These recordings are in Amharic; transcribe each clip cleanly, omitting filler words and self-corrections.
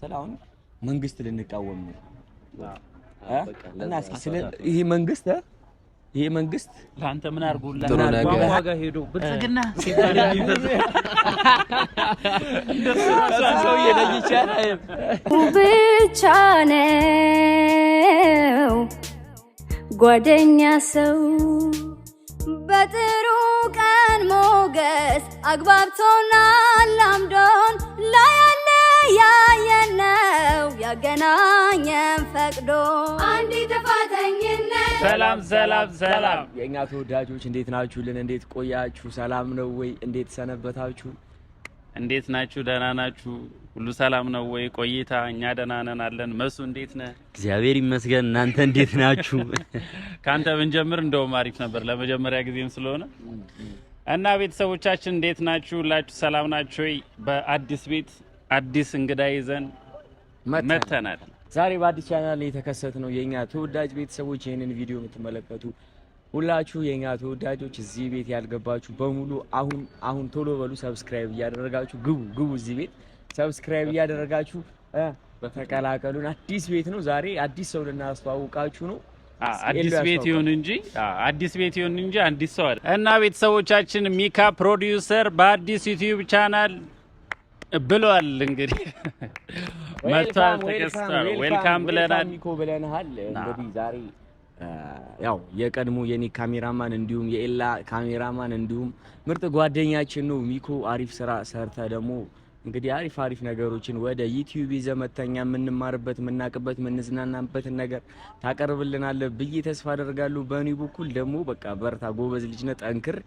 መሰለህ አሁን መንግስት ልንቃወም ነው እና ስለ ይሄ መንግስት ላንተ ምን አርጎልሃል ዋጋ ሄዶ ብልጽግና እንደሱ ሰው ይለይቻል ብቻ ነው ጓደኛ ሰው በጥሩ ቀን ሞገስ አግባብቶና ላምዶን ላያለ ያየነው ያገናኘን ፈቅዶ አንዲ ተፋተኝነት ሰላም የኛ ተወዳጆች እንዴት ናችሁልን? እንዴት ቆያችሁ? ሰላም ነው ወይ? እንዴት ሰነበታችሁ? እንዴት ናችሁ? ደህና ናችሁ? ሁሉ ሰላም ነው ወይ? ቆይታ እኛ ደህና ነን አለን። መሱ እንዴት ነህ? እግዚአብሔር ይመስገን። እናንተ እንዴት ናችሁ? ካንተ ብንጀምር እንደውም አሪፍ ነበር ለመጀመሪያ ጊዜም ስለሆነ እና ቤተሰቦቻችን እንዴት ናችሁ? ሁላችሁ ሰላም ናችሁ ወይ? በአዲስ ቤት አዲስ እንግዳ ይዘን መተናል። ዛሬ በአዲስ ቻናል ላይ የተከሰተው የኛ ተወዳጅ ቤተሰቦች ይሄንን ቪዲዮ የምትመለከቱ ሁላችሁ የኛ ተወዳጆች እዚህ ቤት ያልገባችሁ በሙሉ አሁን ቶሎ በሉ ሰብስክራይብ እያደረጋችሁ ግቡ እዚህ ቤት ሰብስክራይብ እያደረጋችሁ ተቀላቀሉን። አዲስ ቤት ነው። ዛሬ አዲስ ሰው ልናስተዋውቃችሁ ነው። አዲስ ቤት ይሁን እንጂ አዲስ ሰው አይደል። እና ቤተሰቦቻችን ሚካ ፕሮዲዩሰር በአዲስ ዩቲዩብ ቻናል ብሏል። እንግዲህ መጥቷል፣ ተከስቷል። ዌልካም ብለናል። ሚኮ ብለናል። እንግዲህ ዛሬ ያው የቀድሞ የኔ ካሜራማን እንዲሁም የኤላ ካሜራማን እንዲሁም ምርጥ ጓደኛችን ነው ሚኮ። አሪፍ ስራ ሰርተ ደግሞ እንግዲህ አሪፍ ነገሮችን ወደ ዩቲዩብ ይዘመተኛ የምንማርበት የምናቅበት የምንዝናናበት ነገር ታቀርብልናለህ ብዬ ተስፋ አደርጋለሁ። በእኔ በኩል ደግሞ በቃ በርታ፣ ጎበዝ ልጅ ነህ፣ ጠንክር።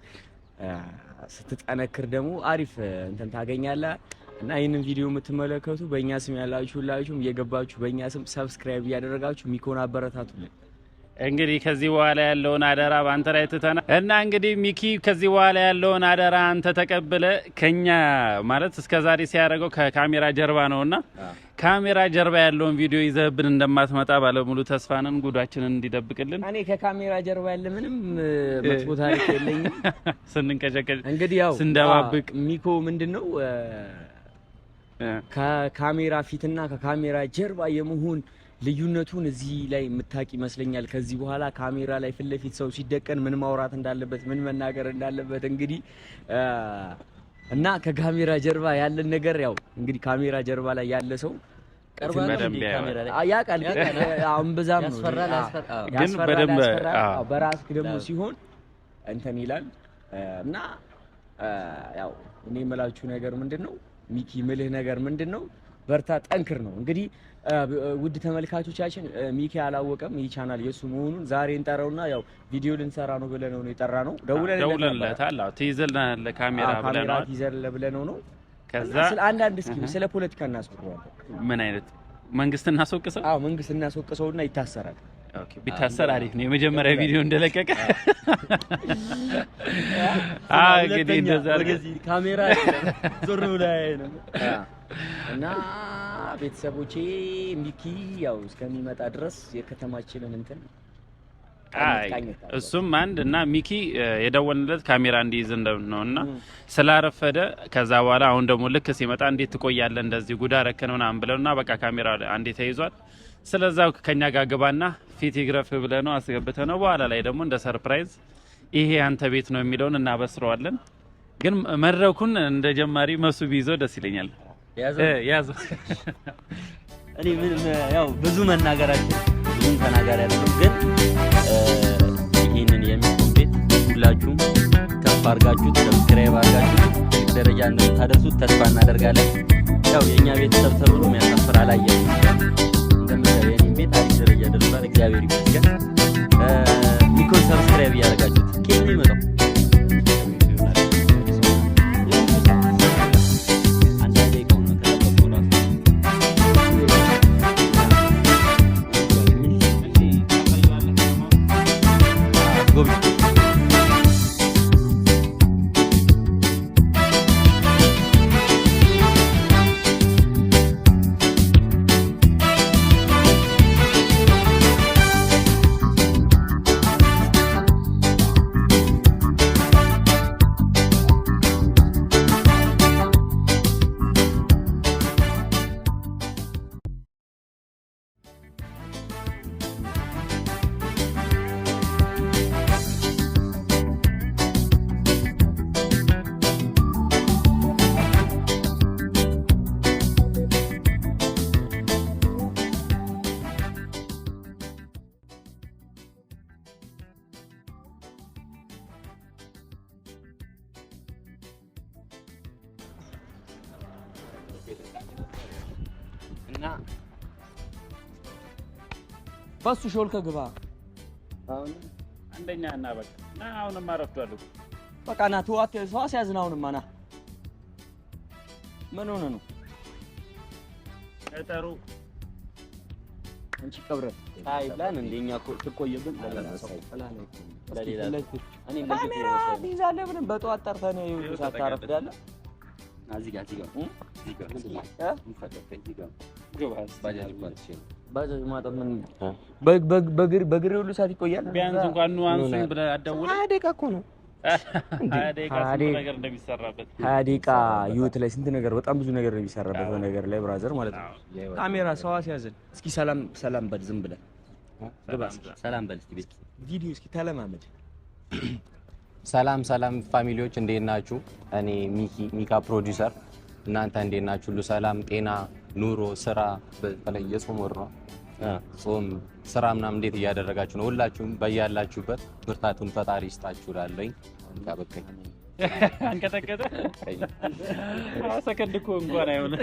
ስትጠነክር ደግሞ አሪፍ እንትን ታገኛለህ። እና ይሄንን ቪዲዮ የምትመለከቱ በእኛ ስም ያላችሁ ሁላችሁም እየገባችሁ በእኛ ስም ሰብስክራይብ እያደረጋችሁ ሚኮን አበረታቱልን። እንግዲህ ከዚህ በኋላ ያለውን አደራ ባንተ ላይ ትተና እና እንግዲህ ሚኪ ከዚህ በኋላ ያለውን አደራ አንተ ተቀበለ ከኛ ማለት እስከዛሬ ሲያደርገው ከካሜራ ጀርባ ነውና ካሜራ ጀርባ ያለውን ቪዲዮ ይዘህብን እንደማትመጣ ባለሙሉ ተስፋ ነን። ጉዳችንን እንዲደብቅልን እኔ ከካሜራ ጀርባ ያለ ምንም መጥፎ ታሪክ የለኝም። ስንንቀጨቀጭ እንግዲህ ያው ስንደባብቅ ሚኮ ምንድነው ከካሜራ ፊትና ከካሜራ ጀርባ የመሆን ልዩነቱን እዚህ ላይ የምታውቅ ይመስለኛል። ከዚህ በኋላ ካሜራ ላይ ፊት ለፊት ሰው ሲደቀን ምን ማውራት እንዳለበት ምን መናገር እንዳለበት እንግዲህ እና ከካሜራ ጀርባ ያለን ነገር ያው እንግዲህ ካሜራ ጀርባ ላይ ያለ ሰው ቀርባን ካሜራ ላይ ያውቃል። አንበዛም ነው ግን በደንብ በራስክ ደግሞ ሲሆን እንትን ይላል እና ያው እኔ የምላችሁ ነገር ምንድነው ሚኪ ምልህ ነገር ምንድነው በርታ፣ ጠንክር ነው። እንግዲህ ውድ ተመልካቾቻችን ሚኪ አላወቀም ይህ ቻናል የሱ መሆኑን ዛሬ እንጠራውና ያው ቪዲዮ ልንሰራ ነው ብለነው ነው የጠራነው። ደውለንለታል። አዎ ትይዘልናል ካሜራ ብለነው ትይዘል ብለነው ነው። ከዛ አንዳንድ እስኪ ስለ ፖለቲካ እናስወራለን። ምን አይነት መንግስት እናስወቅሰው? አዎ መንግስት እናስወቅሰውና ይታሰራል። ኦኬ ቢታሰር አሪፍ ነው። የመጀመሪያ ቪዲዮ እንደለቀቀ እንግዲህ እንደዛ ካሜራ ዞር ብሎ ነው እና ቤተሰቦቼ ሚኪ ያው እስከሚመጣ ድረስ የከተማችንን እንትን እሱም አንድ እና ሚኪ የደወልንለት ካሜራ እንዲይዝ ነውና ስላረፈደ ከዛ በኋላ አሁን ደግሞ ልክ ሲመጣ እንዴት ትቆያለህ እንደዚህ ጉዳ ረከነውና አንብለውና በቃ ካሜራ አንዴ ተይዟል። ስለዛው ከኛ ጋር ግባና ፊት ይግረፍ ብለነው አስገብተነው በኋላ ላይ ደግሞ እንደ ሰርፕራይዝ ይሄ አንተ ቤት ነው የሚለውን እናበስረዋለን። ግን መድረኩን እንደ ጀማሪ መሱ ቢይዘው ደስ ይለኛል። ያዘው እኔ ምን ያው ብዙ መናገራችን ብዙም ተናጋሪ አይደለም፣ ግን ይሄንን የሚቆም ቤት ሁላችሁም ከፍ አድርጋችሁ ሰብስክራይብ አድርጋችሁ ደረጃ እንድታደርሱት ተስፋ እናደርጋለን። ያው የኛ ቤተሰብ ተብሎ የሚያሳፍር አላየንም። እንደምታዩ የኔ ቤት አሪፍ ደረጃ ደርሷል፣ እግዚአብሔር ይመስገን። ሚኮን ሰብስክራይብ እያደረጋችሁት ከኔ ይመጣው እና በሱ ሾልከ ግባ አሁን አንደኛ እና በቃ እና አሁንም አረፍዷል እኮ በቃ ና ተዋት ሰው ሲያዝናውንማ ና ምን ሆነ ነው ቀጠሩ አንቺ ቀብረ አይ ብላን እንደኛ ትቆየብን ለሌላ እኔ ካሜራ ይዛለህ ብለን በጠዋት ጠርተን ይኸው ሳታረፍዳለህ እዚህ ጋር ባጃጅ ማጠብ ምን በግር ሁሉ ሰዓት ይቆያል። ቢያንስ እንኳን ነው አንሱኝ ብለህ አትደውልም። 20 ደቂቃ እኮ ነው 20 ደቂቃ ስንት ነገር እንደሚሰራበት 20 ደቂቃ ዩት ላይ ስንት ነገር በጣም ብዙ ነገር ነው የሚሰራበት ነገር ላይ ብራዘር ማለት ነው። ካሜራ ሰው አስያዘን። እስኪ ሰላም በል ዝም ብለህ ሰላም በል እስኪ ቤት ቪዲዮ እስኪ ተለማመድ። ሰላም ፋሚሊዎች እንዴት ናችሁ? እኔ ሚካ ፕሮዲዩሰር፣ እናንተ እንዴት ናችሁ? ሁሉ ሰላም፣ ጤና፣ ኑሮ፣ ስራ በተለይ የጾም ወር ነው። ጾም ስራ ምናምን እንዴት እያደረጋችሁ ነው? ሁላችሁም በያላችሁበት ብርታቱን ፈጣሪ ይስጣችሁ እላለሁኝ። በቃኝ አንቀጠቀጠ ሰከንድ እኮ እንኳን አይሆንም።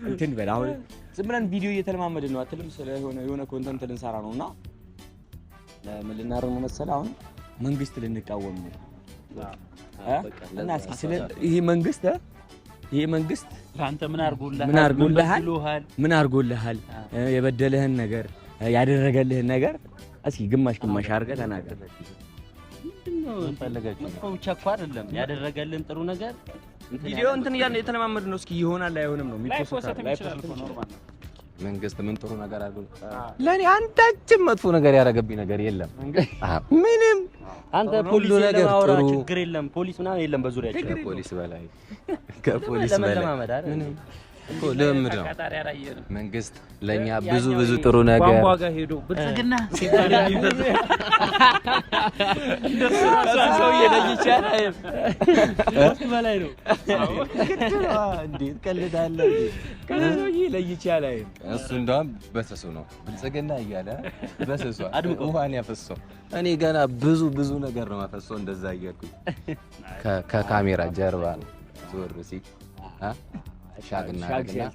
እንትን በል አሁን ዝም ብለን ቪዲዮ እየተለማመድን ነው አትልም? ስለሆነ የሆነ ኮንተንት ልንሰራ ነውና ምን ልናደርግ ነው መሰለህ? አሁን መንግስት ልንቃወም ነው እና እስኪ ስለ ይሄ መንግስት ለአንተ ምን አድርጎልሃል? የበደለህን ነገር ያደረገልህን ነገር እስኪ ግማሽ አድርገህ ተናገር። ምንድነው ፈለጋችሁ? ብቻ እኮ አይደለም ያደረገልን ጥሩ ነገር ቪዲዮ እንትን እያልን የተለማመድን ነው። እስኪ ይሆናል አይሆንም ነው የሚፖስት ኖርማል ነው። መንግስት ምን ጥሩ ነገር አድርጎ ለኔ አንዳችም መጥፎ ነገር ያደረገብኝ ነገር የለም። ምንም አንተ ሁሉ ነገር ጥሩ ችግር የለም። ፖሊስ ምናምን የለም በዙሪያችን። ከፖሊስ በላይ ምንም እኮ ልምድ ነው። መንግስት ለኛ ብዙ ጥሩ ነገር ቧንቧ ጋር ሄዶ ብልጽግና ሲባል ይፈዝ እንደሱ ሰው ይለይቻል ወጥ በላይ ነው። እንዴት ቀልዳለህ? ከሰው ይለይቻል። እሱ እንደውም በሰሱ ነው ብልጽግና እያለ በሰሱ ውሃን ያፈሰው። እኔ ገና ብዙ ነገር ነው ማፈሰው። እንደዛ እያልኩኝ ከካሜራ ጀርባ ነው ዞር ሲል ሻግና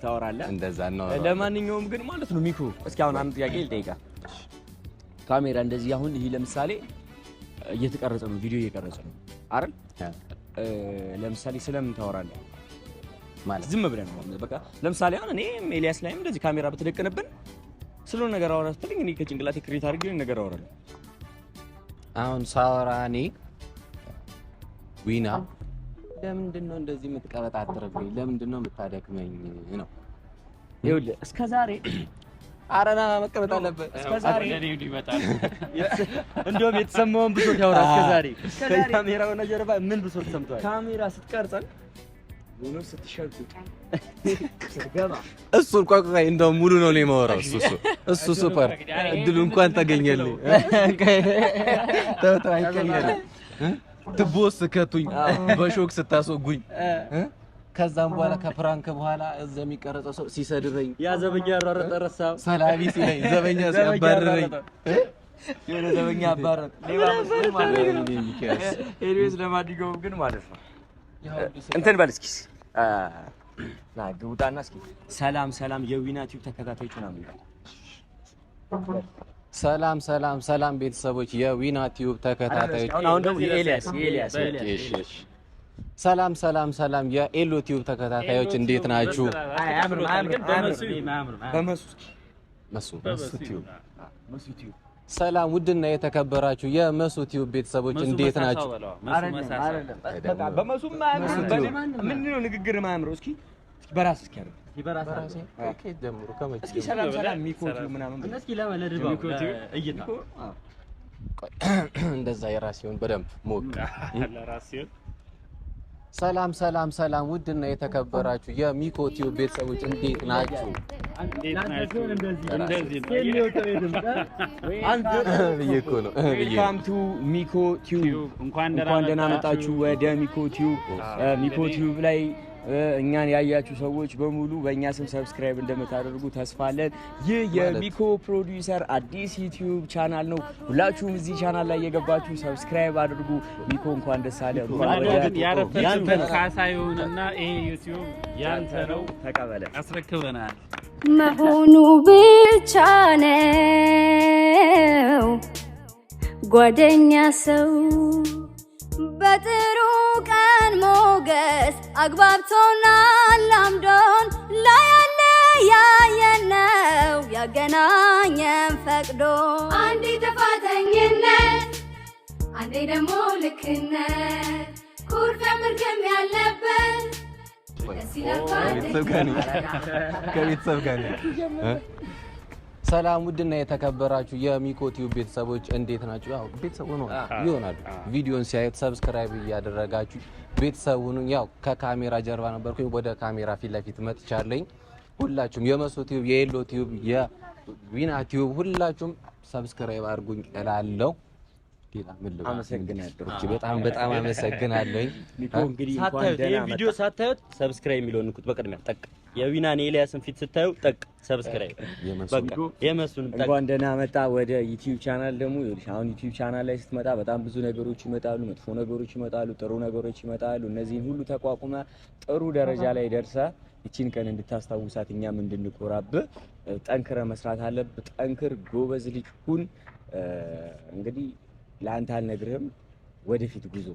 ታወራለህ። እንደዛ ነው። ለማንኛውም ግን ማለት ነው ሚኩ፣ እስኪ አሁን አንድ ጥያቄ ልጠይቅህ። ካሜራ እንደዚህ አሁን ይሄ ለምሳሌ እየተቀረጸ ነው፣ ቪዲዮ እየቀረጸ ነው አይደል? ለምሳሌ ስለምን ታወራለህ ማለት ዝም ብለህ ነው በቃ። ለምሳሌ አሁን እኔ ኤልያስ ላይም እንደዚህ ካሜራ በተደቀነብን ስለሆነ ነገር አወራ ስትለኝ እኔ ከጭንቅላቴ ክሬት አድርጌ ነገር አወራለሁ። አሁን ሳወራ እኔ ዊና ለምንድን ነው እንደዚህ የምትቀበጣጥርብኝ? ለምንድን ነው የምታደክመኝ ነው? ይኸውልህ እስከዛሬ አረና መቀበጥ አለበት። እስከዛሬ ለኔ ይመጣል እንደውም የተሰማውን ብሶት ያወራ። እስከዛሬ ካሜራው ጀርባ ምን ብሶት ሰምቷል? ካሜራ ስትቀርጸን ሆኖ ስትሸርቁት ገባ እሱ ቆይ እንደው ሙሉ ነው ለማወራው እሱ ሱፐር እድሉ እንኳን ተገኘልኝ። ተው አይቀየርም። ትቦስ ከቱኝ በሾክ ስታስወጉኝ ከዛም በኋላ ከፕራንክ በኋላ እዛ የሚቀረጸው ሰው ሲሰድበኝ ያ ዘበኛ ረረረሳ ሰላቢ ሲለኝ ዘበኛ ሲያባርረኝ የሆነ ዘበኛ አባረረ ሌባ መስሎኝ ማለት ነው። ኤልዌዝ ለማዲጋው ግን ማለት ነው እንትን በል እስኪ ና ግቡጣና እስኪ ሰላም የዊና ቲዩብ ተከታታዮች ምናምን ይላል። ሰላም ቤተሰቦች የዊና ቲዩብ ተከታታዮች፣ አሁን ደግሞ ኤልያስ ሰላም የኤሎ ቲዩብ ተከታታዮች እንዴት ናችሁ? መሱ ቲዩብ ሰላም ውድና የተከበራችሁ የመሱ ቲዩብ ቤተሰቦች እንዴት ናችሁ? በቃ በመሱም ምን ነው ንግግር ማያምረው። እስኪ በራስ እስኪ አይደል ይበራሳል። ኦኬ ደምሩ ከመቼ እስኪ ሰላም ሚኮቱ ምናምን እስኪ ለመለድባው እይታ እንደዛ የራሴውን በደንብ ሞቅ ለራሴው ሰላም ውድና የተከበራችሁ የሚኮ ቲዩብ ቤተሰቦች እንዴት ናችሁ? ዌልካም ቱ ሚኮ ቲዩብ። እንኳን ደህና መጣችሁ ወደ ሚኮ ቲዩብ። ሚኮ ቲዩብ ላይ እኛን ያያችሁ ሰዎች በሙሉ በእኛ ስም ሰብስክራይብ እንደምታደርጉ ተስፋለን። ይህ የሚኮ ፕሮዲውሰር አዲስ ዩቲዩብ ቻናል ነው። ሁላችሁም እዚህ ቻናል ላይ የገባችሁ ሰብስክራይብ አድርጉ። ሚኮ እንኳን ደስ አለ። ያረፈበት ካሳ ይሁንና ይሄ ዩቲዩብ ያንተ ነው፣ ተቀበለ፣ አስረክበናል መሆኑ ብቻ ነው ጓደኛ ሰው በጥሩ ቀን ሞገስ አግባብቶና ላምዶን ላያለያየን ነው ያገናኘን ፈቅዶ አንዴ ጥፋተኝነት አንዴ ደግሞ ልክነት ኩርፊያ ምርገም ያለበት ከቤተሰብ ጋር ሰላም ውድና የተከበራችሁ የሚኮ ቲዩብ ቤተሰቦች እንዴት ናችሁ? ያው ቤተሰብ ሆኖ ይሆናሉ። ቪዲዮን ሲያዩት ሰብስክራይብ እያደረጋችሁ ቤተሰብ ሁኑ። ያው ከካሜራ ጀርባ ነበርኩኝ፣ ወደ ካሜራ ፊት ለፊት መጥቻለኝ። ሁላችሁም የመሶ ቲዩብ፣ የኤሎ ቲዩብ፣ የዊና ቲዩብ ሁላችሁም ሰብስክራይብ አድርጉኝ እላለሁ። አመሰግናለሁ። በጣም አመሰግናለሁ። ሚኮ እንግዲህ እንኳን ሳታዩት ደህና ይሄን ቪዲዮ ሳታዩት ሰብስክራይብ የሚለውን ንኩት። በቅድሚያ ጠቅ የዊናን ኤልያስን ፊት ስታዩ ጠቅ ሰብስክራይብ በቃ የመሱን ጠቅ። እንኳን ደህና መጣ ወደ ዩቲዩብ ቻናል። ደግሞ ይኸውልሽ አሁን ዩቲዩብ ቻናል ላይ ስትመጣ በጣም ብዙ ነገሮች ይመጣሉ፣ መጥፎ ነገሮች ይመጣሉ፣ ጥሩ ነገሮች ይመጣሉ። እነዚህን ሁሉ ተቋቁመ ጥሩ ደረጃ ላይ ደርሰ እቺን ቀን እንድታስታውሳት እኛም እንድንኮራብህ ጠንክረ መስራት አለብህ። ጠንክር፣ ጎበዝ ልጅ ሁን። እንግዲህ ለአንተ አልነግርህም፣ ወደፊት ጉዞ።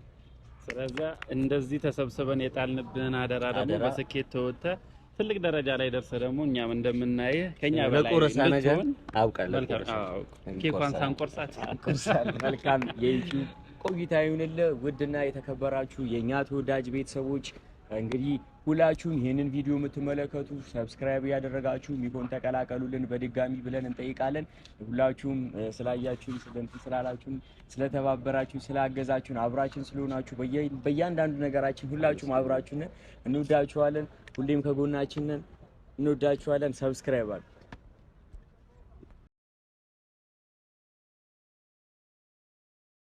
ስለዚህ እንደዚህ ተሰብስበን የጣልንብህን አደራ ደግሞ በስኬት ተወጥተህ ትልቅ ደረጃ ላይ ደርሰህ ደግሞ እኛም እንደምናየህ ከኛ በላይ ለቆረሳ ነገር አውቃለሁ። ኬኳን ሳንቆርሳት መልካም የዩቲዩብ ቆይታ ይሁንልህ። ውድና የተከበራችሁ የኛ ተወዳጅ ቤተሰቦች እንግዲህ ሁላችሁም ይህንን ቪዲዮ የምትመለከቱ ሰብስክራይብ ያደረጋችሁ ሚኮን ተቀላቀሉልን በድጋሚ ብለን እንጠይቃለን። ሁላችሁም ስላያችሁን፣ ስላላችሁን፣ ስለተባበራችሁ፣ ስላገዛችሁን፣ አብራችን ስለሆናችሁ በእያንዳንዱ ነገራችን ሁላችሁም አብራችሁን እንወዳችኋለን። ሁሌም ከጎናችን እንወዳችኋለን። ሰብስክራይብ አድርጉ።